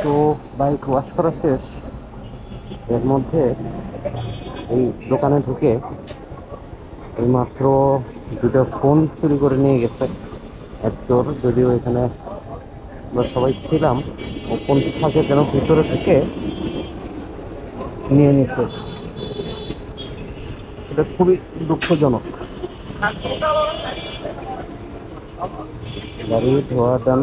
তো bike wash করা শেষ। এর মধ্যে এই দোকানে ঢুকে এই মাত্র দুটো ফোন চুরি করে নিয়ে গেছে এক চোর। যদিও এখানে আমরা সবাই ছিলাম, ও ফোন থাকে যেন ভিতরে ঢুকে নিয়ে নিছে। এটা খুবই দুঃখজনক। গাড়ি ধোয়া দেন।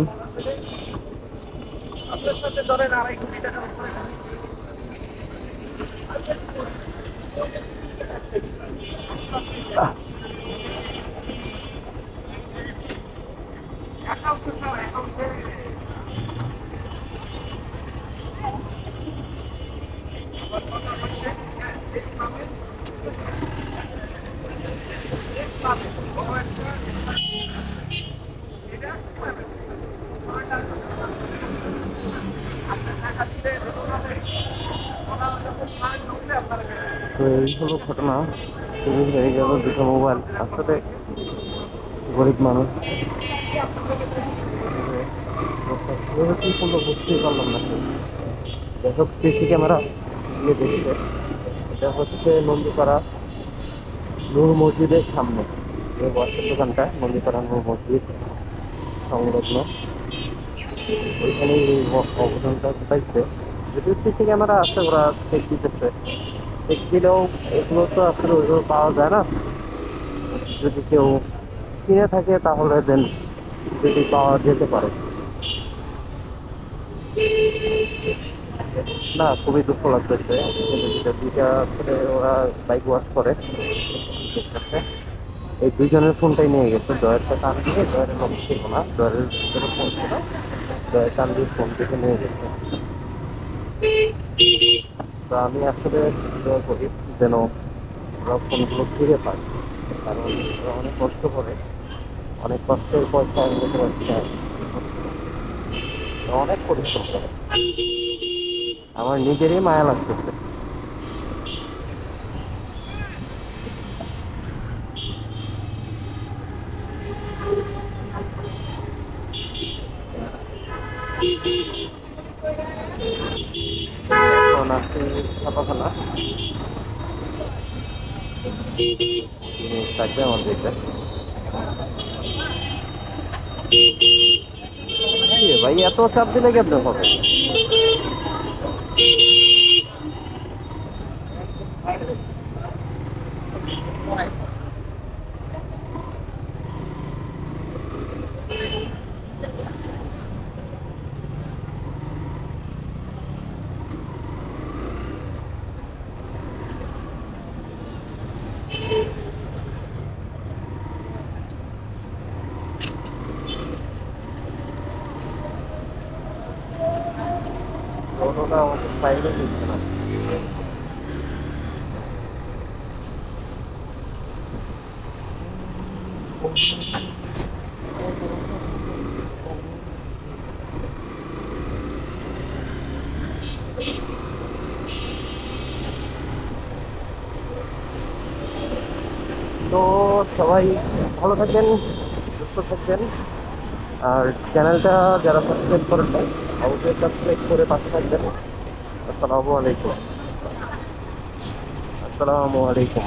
তো এই হলো ঘটনা। চুরি হয়ে গেল দুটো মোবাইল। আসলে গরিব মানুষ কি করলো বুঝতেই পারলাম না। দেখো সিসি ক্যামেরা দিয়ে দেখছে, এটা হচ্ছে নন্দীপাড়া নূর মসজিদের সামনে। এই বস্ত্রের দোকানটা নন্দীপাড়া নূর মসজিদ সংলগ্ন, ওইখানেই এই অবদানটা পাইছে। যদিও সিসি ক্যামেরা আছে, ওরা চেক দিতেছে। চেক দিলেও এগুলো তো আসলে ওইভাবে পাওয়া যায় না। যদি কেউ কিনে থাকে তাহলে দেন যদি পাওয়া যেতে পারে। না, খুবই দুঃখ লাগতেছে। দুইটা আসলে ওরা বাইক ওয়াশ করে দেখতেছে। এই দুইজনের ফোনটাই নিয়ে গেছে। জয়েরটা টান দিয়ে, জয়ের লোক ছিল না, জয়ের ভিতরে ফোন ছিল, জয়ের টান দিয়ে ফোন থেকে নিয়ে গেছে। তো আমি আসলে দোয়া করি যেন ওরা ফোনগুলো ফিরে পায়, কারণ ওরা অনেক কষ্ট করে, অনেক কষ্টের পয়সা নিতে পারছে, অনেক পরিশ্রম করে। আমার নিজেরই মায়া লাগতেছে। এখন আসছি ছাপাখানা, থাকবে আমার দিকটা। ভাই এত চাপ দিলে কেমন হবে? টোটোটা আমাদের সাইডে দিচ্ছে না। তো সবাই ভালো থাকবেন, সুস্থ থাকবেন। আর চ্যানেলটা যারা সাবস্ক্রাইব করেন নাই অবশ্যই সাবস্ক্রাইব করে পাশে থাকবেন। আসসালামু আলাইকুম। আসসালামু আলাইকুম।